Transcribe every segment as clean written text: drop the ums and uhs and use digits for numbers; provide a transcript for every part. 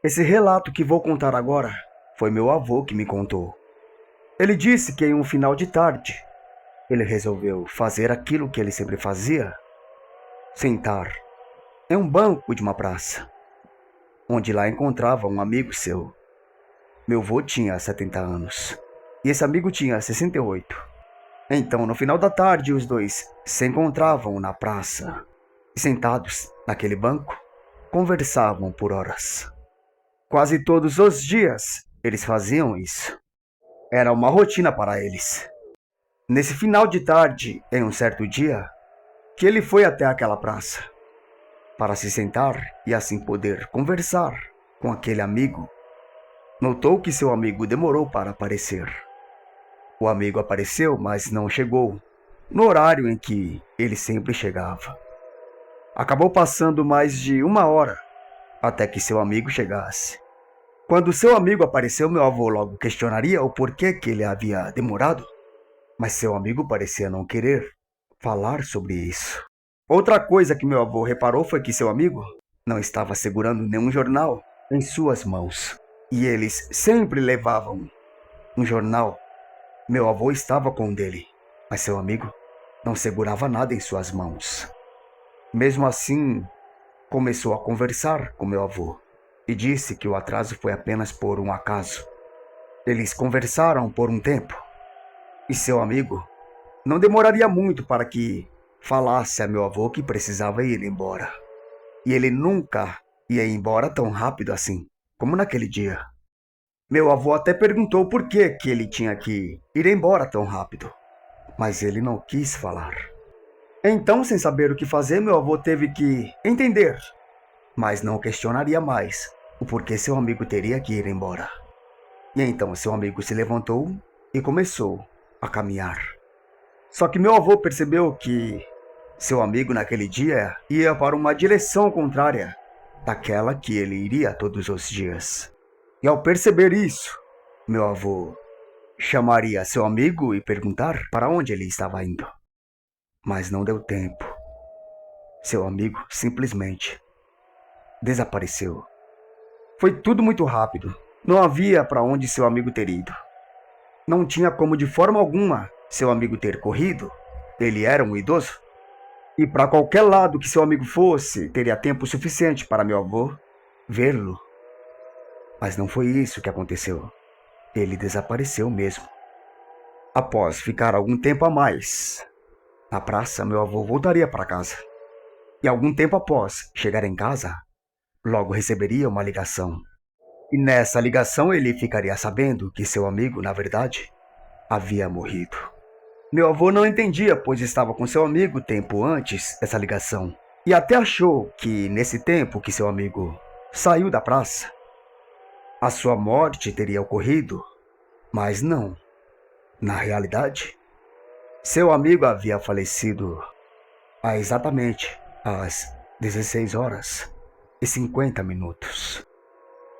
Esse relato que vou contar agora foi meu avô que me contou. Ele disse que em um final de tarde, ele resolveu fazer aquilo que ele sempre fazia: sentar em um banco de uma praça, onde lá encontrava um amigo seu. Meu avô tinha 70 anos e esse amigo tinha 68. Então, no final da tarde, os dois se encontravam na praça e, sentados naquele banco, conversavam por horas. Quase todos os dias eles faziam isso. Era uma rotina para eles. Nesse final de tarde, em um certo dia, que ele foi até aquela praça para se sentar e assim poder conversar com aquele amigo, notou que seu amigo demorou para aparecer. O amigo apareceu, mas não chegou no horário em que ele sempre chegava. Acabou passando mais de uma hora até que seu amigo chegasse. Quando seu amigo apareceu, meu avô logo questionaria o porquê que ele havia demorado, mas seu amigo parecia não querer falar sobre isso. Outra coisa que meu avô reparou foi que seu amigo não estava segurando nenhum jornal em suas mãos. E eles sempre levavam um jornal. Meu avô estava com um dele, mas seu amigo não segurava nada em suas mãos. Mesmo assim, começou a conversar com meu avô e disse que o atraso foi apenas por um acaso. Eles conversaram por um tempo e seu amigo não demoraria muito para que falasse a meu avô que precisava ir embora. E ele nunca ia embora tão rápido assim, como naquele dia. Meu avô até perguntou por que ele tinha que ir embora tão rápido, mas ele não quis falar. Então, sem saber o que fazer, meu avô teve que entender, mas não questionaria mais o porquê seu amigo teria que ir embora. E então seu amigo se levantou e começou a caminhar. Só que meu avô percebeu que seu amigo naquele dia ia para uma direção contrária daquela que ele iria todos os dias. E ao perceber isso, meu avô chamaria seu amigo e perguntar para onde ele estava indo. Mas não deu tempo. Seu amigo simplesmente desapareceu. Foi tudo muito rápido. Não havia para onde seu amigo ter ido. Não tinha como de forma alguma seu amigo ter corrido. Ele era um idoso. E para qualquer lado que seu amigo fosse, teria tempo suficiente para meu avô vê-lo. Mas não foi isso que aconteceu. Ele desapareceu mesmo. Após ficar algum tempo a mais na praça, meu avô voltaria para casa. E algum tempo após chegar em casa, logo receberia uma ligação. E nessa ligação ele ficaria sabendo que seu amigo, na verdade, havia morrido. Meu avô não entendia, pois estava com seu amigo tempo antes dessa ligação. E até achou que nesse tempo que seu amigo saiu da praça, a sua morte teria ocorrido. Mas não. Na realidade, seu amigo havia falecido há exatamente às 16 horas e 50 minutos.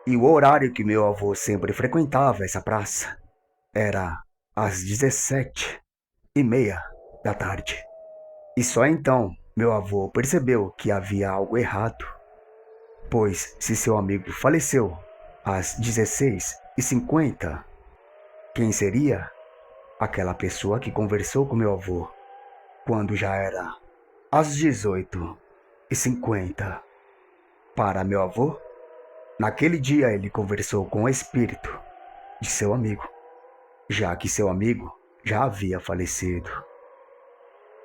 E o horário que meu avô sempre frequentava essa praça era às 17h30 da tarde. E só então meu avô percebeu que havia algo errado, pois se seu amigo faleceu às 16h50, quem seria aquela pessoa que conversou com meu avô quando já era às 18h50? Para meu avô, naquele dia ele conversou com o espírito de seu amigo, já que seu amigo já havia falecido.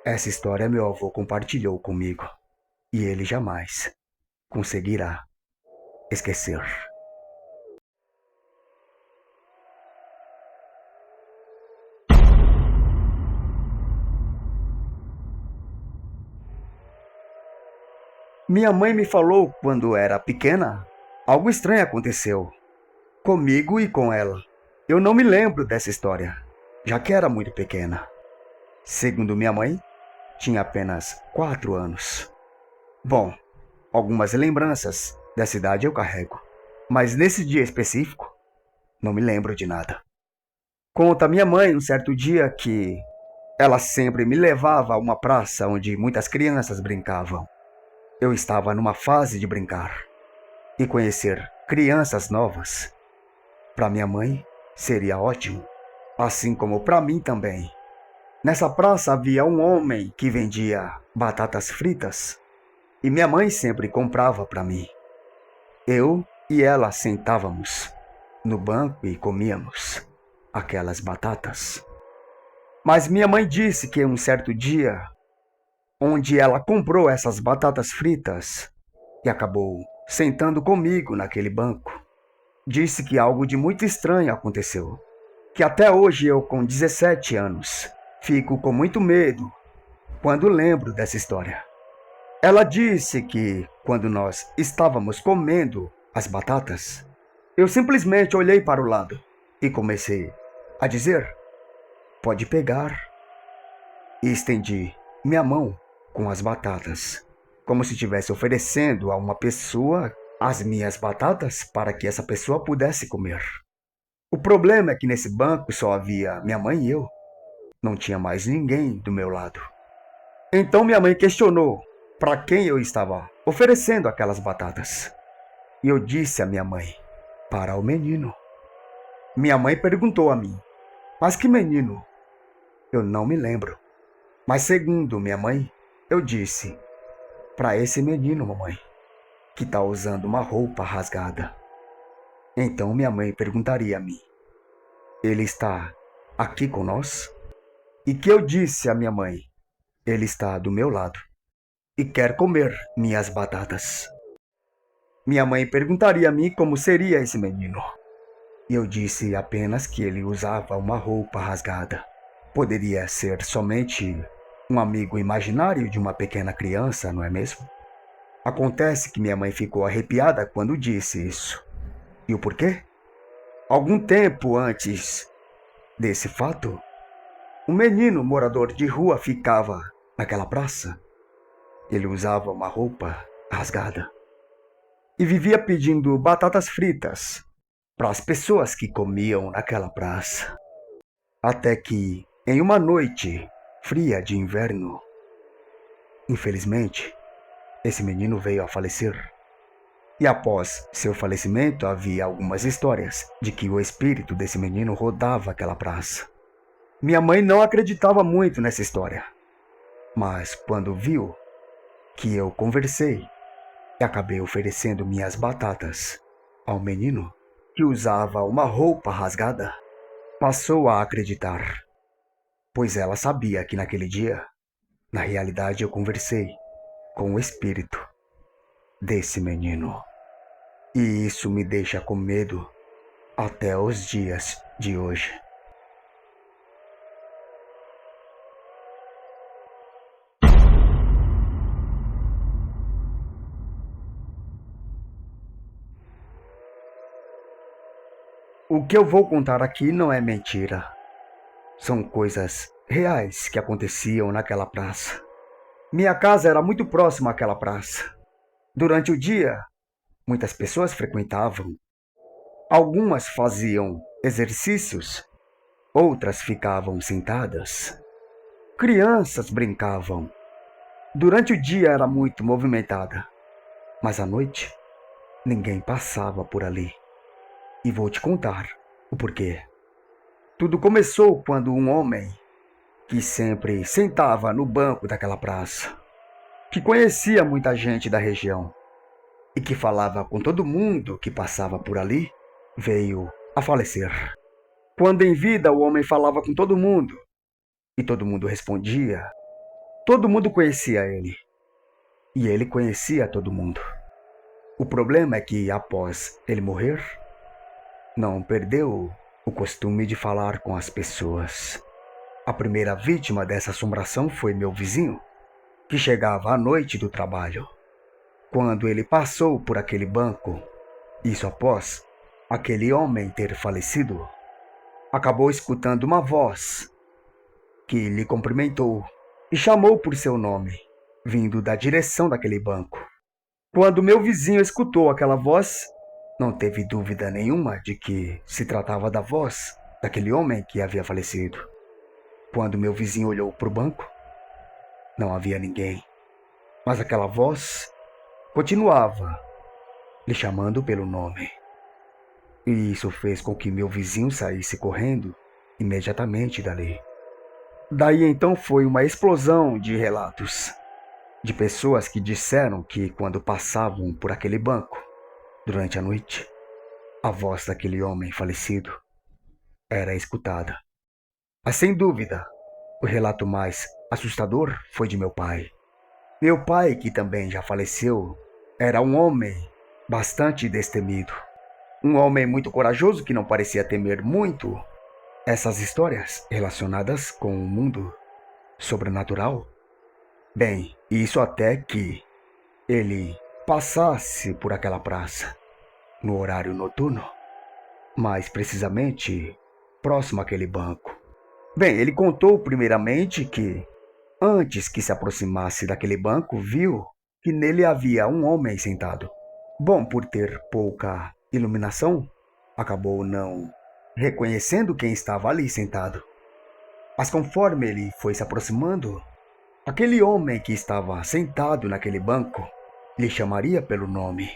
Essa história meu avô compartilhou comigo e ele jamais conseguirá esquecer. Minha mãe me falou quando era pequena, algo estranho aconteceu comigo e com ela. Eu não me lembro dessa história, já que era muito pequena. Segundo minha mãe, tinha apenas 4 anos. Bom, algumas lembranças dessa idade eu carrego, mas nesse dia específico, não me lembro de nada. Conta minha mãe um certo dia que ela sempre me levava a uma praça onde muitas crianças brincavam. Eu estava numa fase de brincar e conhecer crianças novas. Para minha mãe, seria ótimo, assim como para mim também. Nessa praça havia um homem que vendia batatas fritas e minha mãe sempre comprava para mim. Eu e ela sentávamos no banco e comíamos aquelas batatas. Mas minha mãe disse que um certo dia, onde ela comprou essas batatas fritas e acabou sentando comigo naquele banco, disse que algo de muito estranho aconteceu, que até hoje eu, com 17 anos, fico com muito medo quando lembro dessa história. Ela disse que, quando nós estávamos comendo as batatas, eu simplesmente olhei para o lado e comecei a dizer: "Pode pegar." E estendi minha mão com as batatas, como se estivesse oferecendo a uma pessoa as minhas batatas para que essa pessoa pudesse comer. O problema é que nesse banco só havia minha mãe e eu. Não tinha mais ninguém do meu lado. Então minha mãe questionou para quem eu estava oferecendo aquelas batatas. E eu disse à minha mãe: "Para o menino." Minha mãe perguntou a mim: "Mas que menino?" Eu não me lembro. Mas segundo minha mãe, eu disse: "Para esse menino, mamãe, que está usando uma roupa rasgada." Então minha mãe perguntaria a mim: "Ele está aqui com nós?" E que eu disse à minha mãe: "Ele está do meu lado e quer comer minhas batatas." Minha mãe perguntaria a mim como seria esse menino. E eu disse apenas que ele usava uma roupa rasgada. Poderia ser somente um amigo imaginário de uma pequena criança, não é mesmo? Acontece que minha mãe ficou arrepiada quando disse isso. E o porquê? Algum tempo antes desse fato, um menino morador de rua ficava naquela praça. Ele usava uma roupa rasgada e vivia pedindo batatas fritas para as pessoas que comiam naquela praça. Até que, em uma noite fria de inverno, infelizmente, esse menino veio a falecer. E após seu falecimento, havia algumas histórias de que o espírito desse menino rodava aquela praça. Minha mãe não acreditava muito nessa história, mas quando viu que eu conversei e acabei oferecendo minhas batatas ao menino que usava uma roupa rasgada, passou a acreditar, pois ela sabia que naquele dia, na realidade, eu conversei com o espírito desse menino. E isso me deixa com medo até os dias de hoje. O que eu vou contar aqui não é mentira. São coisas reais que aconteciam naquela praça. Minha casa era muito próxima àquela praça. Durante o dia, muitas pessoas frequentavam. Algumas faziam exercícios, outras ficavam sentadas. Crianças brincavam. Durante o dia era muito movimentada, mas à noite ninguém passava por ali. E vou te contar o porquê. Tudo começou quando um homem que sempre sentava no banco daquela praça, que conhecia muita gente da região e que falava com todo mundo que passava por ali, veio a falecer. Quando em vida o homem falava com todo mundo e todo mundo respondia, todo mundo conhecia ele e ele conhecia todo mundo. O problema é que após ele morrer, não perdeu o costume de falar com as pessoas. A primeira vítima dessa assombração foi meu vizinho, que chegava à noite do trabalho. Quando ele passou por aquele banco, isso após aquele homem ter falecido, acabou escutando uma voz que lhe cumprimentou e chamou por seu nome, vindo da direção daquele banco. Quando meu vizinho escutou aquela voz, não teve dúvida nenhuma de que se tratava da voz daquele homem que havia falecido. Quando meu vizinho olhou para o banco, não havia ninguém, mas aquela voz continuava lhe chamando pelo nome. E isso fez com que meu vizinho saísse correndo imediatamente dali. Daí então foi uma explosão de relatos de pessoas que disseram que quando passavam por aquele banco durante a noite, a voz daquele homem falecido era escutada. Mas sem dúvida, o relato mais assustador foi de meu pai. Meu pai, que também já faleceu, era um homem bastante destemido. Um homem muito corajoso que não parecia temer muito essas histórias relacionadas com o mundo sobrenatural. Bem, isso até que ele passasse por aquela praça no horário noturno, mais precisamente próximo àquele banco. Bem, ele contou primeiramente que, antes que se aproximasse daquele banco, viu que nele havia um homem sentado. Bom, por ter pouca iluminação, acabou não reconhecendo quem estava ali sentado. Mas conforme ele foi se aproximando, aquele homem que estava sentado naquele banco lhe chamaria pelo nome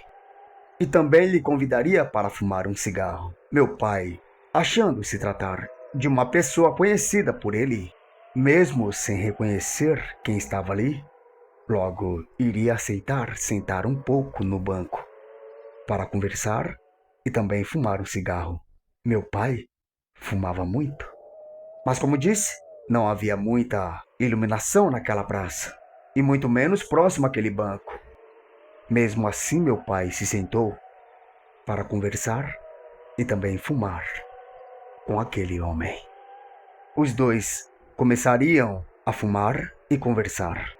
e também lhe convidaria para fumar um cigarro. Meu pai, achando se tratar de uma pessoa conhecida por ele, mesmo sem reconhecer quem estava ali, logo iria aceitar sentar um pouco no banco para conversar e também fumar um cigarro. Meu pai fumava muito, mas como disse, não havia muita iluminação naquela praça, e muito menos próximo àquele banco. Mesmo assim, meu pai se sentou para conversar e também fumar com aquele homem. Os dois começariam a fumar e conversar.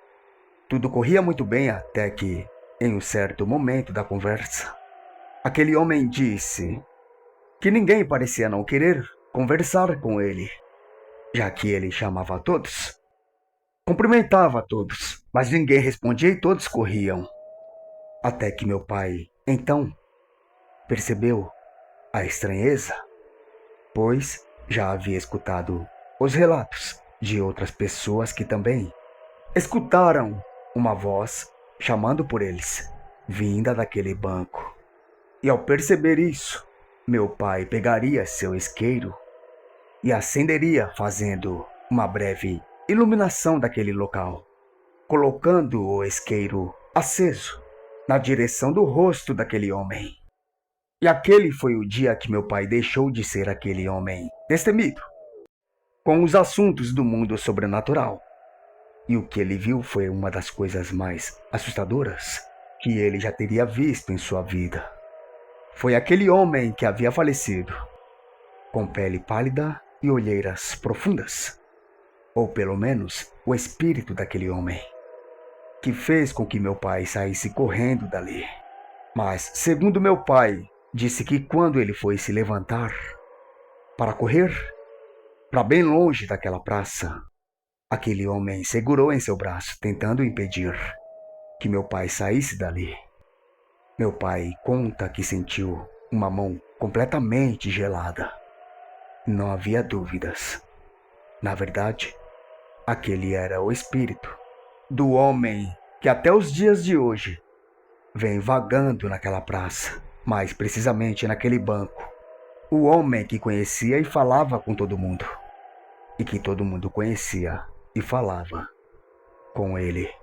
Tudo corria muito bem até que, em um certo momento da conversa, aquele homem disse que ninguém parecia não querer conversar com ele, já que ele chamava a todos, cumprimentava a todos, mas ninguém respondia e todos corriam. Até que meu pai, então, percebeu a estranheza, pois já havia escutado os relatos de outras pessoas que também escutaram uma voz chamando por eles, vinda daquele banco. E ao perceber isso, meu pai pegaria seu isqueiro e acenderia, fazendo uma breve iluminação daquele local, colocando o isqueiro aceso na direção do rosto daquele homem. E aquele foi o dia que meu pai deixou de ser aquele homem destemido com os assuntos do mundo sobrenatural. E o que ele viu foi uma das coisas mais assustadoras que ele já teria visto em sua vida. Foi aquele homem que havia falecido, com pele pálida e olheiras profundas, ou pelo menos o espírito daquele homem, que fez com que meu pai saísse correndo dali. Mas, segundo meu pai, disse que quando ele foi se levantar para correr para bem longe daquela praça, aquele homem segurou em seu braço, tentando impedir que meu pai saísse dali. Meu pai conta que sentiu uma mão completamente gelada. Não havia dúvidas. Na verdade, aquele era o espírito do homem que até os dias de hoje vem vagando naquela praça, mais precisamente naquele banco. O homem que conhecia e falava com todo mundo, e que todo mundo conhecia e falava com ele.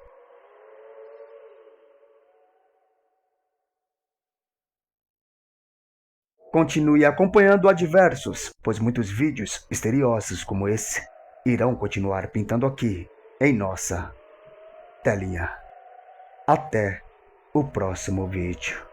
Continue acompanhando Adversos, pois muitos vídeos misteriosos como esse irão continuar pintando aqui em nossa telinha. Até o próximo vídeo.